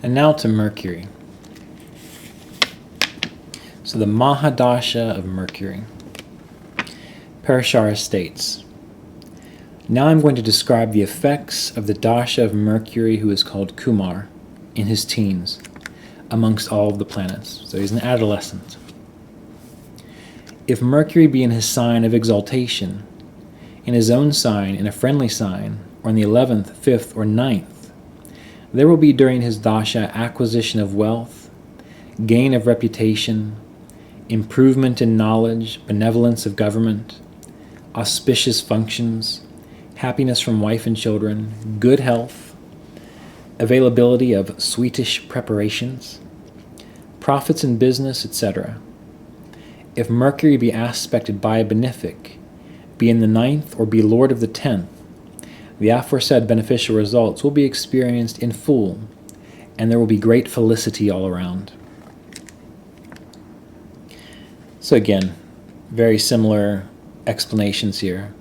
And now to Mercury. So the Mahadasha of Mercury. Parashara states, now I'm going to describe the effects of the Dasha of Mercury, who is called Kumar, in his teens, amongst all of the planets. So he's an adolescent. If Mercury be in his sign of exaltation, in his own sign, in a friendly sign, or in the 11th, 5th, or 9th, there will be during his Dasha acquisition of wealth, gain of reputation, improvement in knowledge, benevolence of government, auspicious functions, happiness from wife and children, good health, availability of sweetish preparations, profits in business, etc. If Mercury be aspected by a benefic, be in the 9th or be lord of the 10th, the aforesaid beneficial results will be experienced in full, and there will be great felicity all around. So again, very similar explanations here.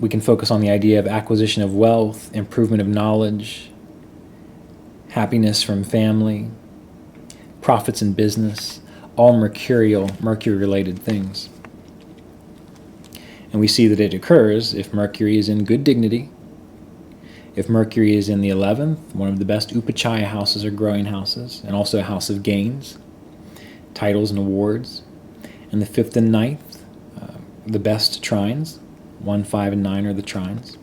We can focus on the idea of acquisition of wealth, improvement of knowledge, happiness from family, profits in business, all Mercury-related things. And we see that it occurs if Mercury is in good dignity, if Mercury is in the 11th, one of the best Upachaya houses or growing houses, and also a house of gains, titles and awards, and the 5th and 9th, the best trines. 1, 5, and 9 are the trines.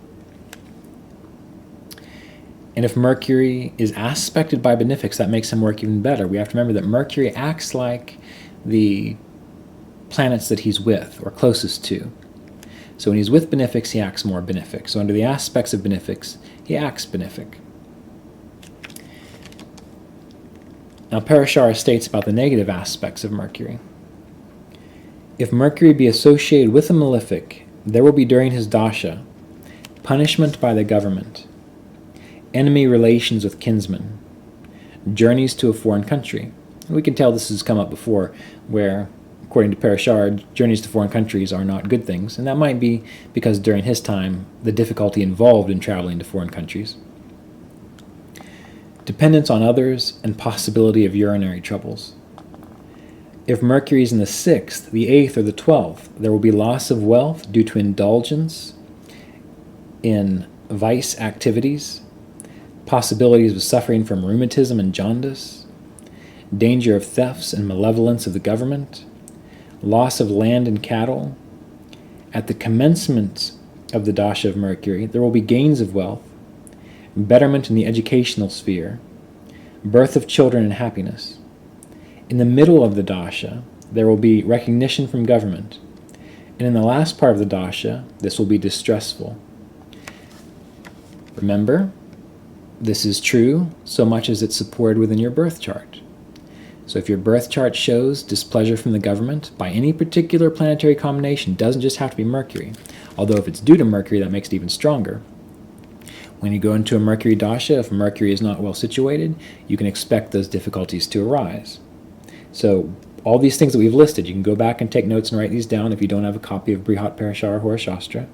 And if Mercury is aspected by benefics, that makes him work even better. We have to remember that Mercury acts like the planets that he's with or closest to. So when he's with benefics, he acts more benefic. So under the aspects of benefics, he acts benefic. Now Parashara states about the negative aspects of Mercury. If Mercury be associated with a malefic, there will be during his dasha punishment by the government, enemy relations with kinsmen, journeys to a foreign country. And we can tell this has come up before, where, according to Parashara, journeys to foreign countries are not good things, and that might be because during his time, the difficulty involved in traveling to foreign countries. Dependence on others and possibility of urinary troubles. If Mercury is in the 6th, the 8th, or the 12th, there will be loss of wealth due to indulgence in vice activities, possibilities of suffering from rheumatism and jaundice, danger of thefts and malevolence of the government, loss of land and cattle. At the commencement of the Dasha of Mercury, there will be gains of wealth, betterment in the educational sphere, birth of children and happiness. In the middle of the Dasha, there will be recognition from government. And in the last part of the Dasha, this will be distressful. Remember, this is true so much as it's supported within your birth chart. So if your birth chart shows displeasure from the government by any particular planetary combination, it doesn't just have to be Mercury. Although if it's due to Mercury, that makes it even stronger. When you go into a Mercury Dasha, if Mercury is not well situated, you can expect those difficulties to arise. So all these things that we've listed, you can go back and take notes and write these down if you don't have a copy of Brihat Parashara Hora Shastra.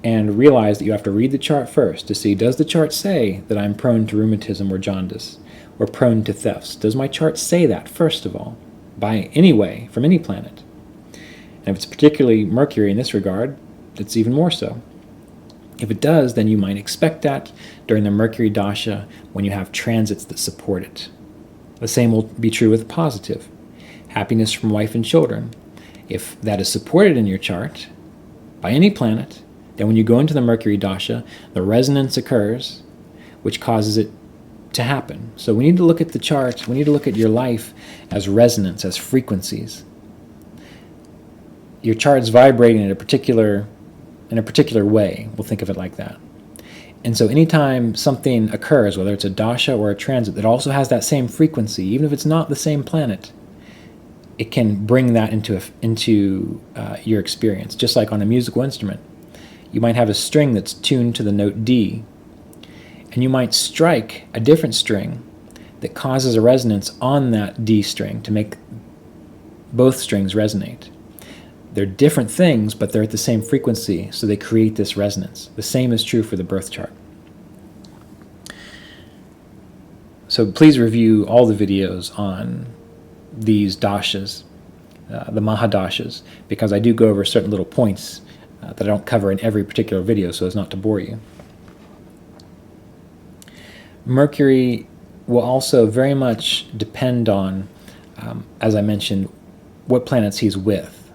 And realize that you have to read the chart first to see, does the chart say that I'm prone to rheumatism or jaundice, or prone to thefts? Does my chart say that, first of all, by any way, from any planet? And if it's particularly Mercury in this regard, it's even more so. If it does, then you might expect that during the Mercury Dasha when you have transits that support it. The same will be true with positive. Happiness from wife and children. If that is supported in your chart by any planet, then when you go into the Mercury Dasha, the resonance occurs, which causes it to happen. So we need to look at the chart, we need to look at your life as resonance, as frequencies. Your chart's vibrating in a particular way. We'll think of it like that. And so anytime something occurs, whether it's a dasha or a transit, that also has that same frequency, even if it's not the same planet, it can bring that into your experience. Just like on a musical instrument. You might have a string that's tuned to the note D, and you might strike a different string that causes a resonance on that D string to make both strings resonate. They're different things, but they're at the same frequency, so they create this resonance. The same is true for the birth chart. So please review all the videos on these dashas, the Mahadashas, because I do go over certain little points that I don't cover in every particular video so as not to bore you. Mercury will also very much depend on, as I mentioned, what planets he's with.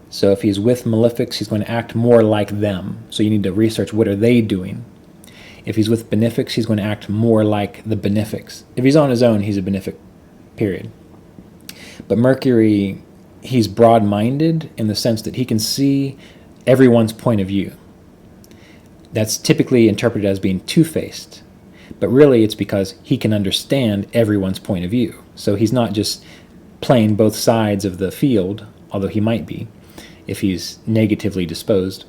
So if he's with malefics, he's going to act more like them. So you need to research what are they doing. If he's with benefics, he's going to act more like the benefics. If he's on his own, he's a benefic, period. But Mercury, he's broad-minded in the sense that he can see everyone's point of view. That's typically interpreted as being two-faced. But really it's because he can understand everyone's point of view. So he's not just playing both sides of the field, although he might be, if he's negatively disposed.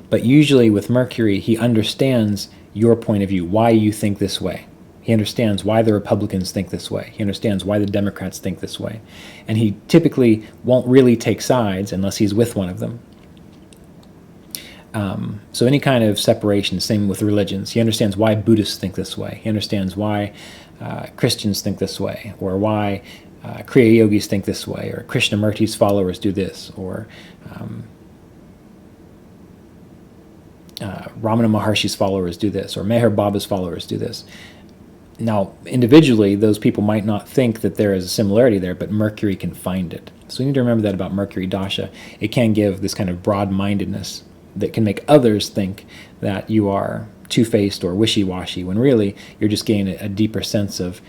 But usually with Mercury, he understands your point of view, why you think this way. He understands why the Republicans think this way. He understands why the Democrats think this way. And he typically won't really take sides unless he's with one of them. So any kind of separation, same with religions. He understands why Buddhists think this way. He understands why Christians think this way, or why Kriya Yogis think this way, or Krishnamurti's followers do this, or Ramana Maharshi's followers do this, or Meher Baba's followers do this. Now, individually, those people might not think that there is a similarity there, but Mercury can find it. So you need to remember that about Mercury Dasha. It can give this kind of broad-mindedness that can make others think that you are two-faced or wishy-washy, when really you're just gaining a deeper sense of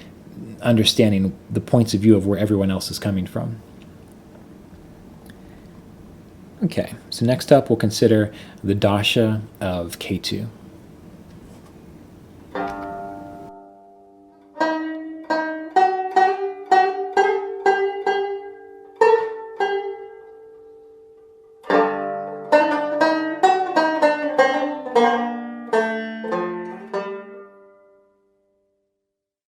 understanding the points of view of where everyone else is coming from. Okay, so next up we'll consider the Dasha of Ketu.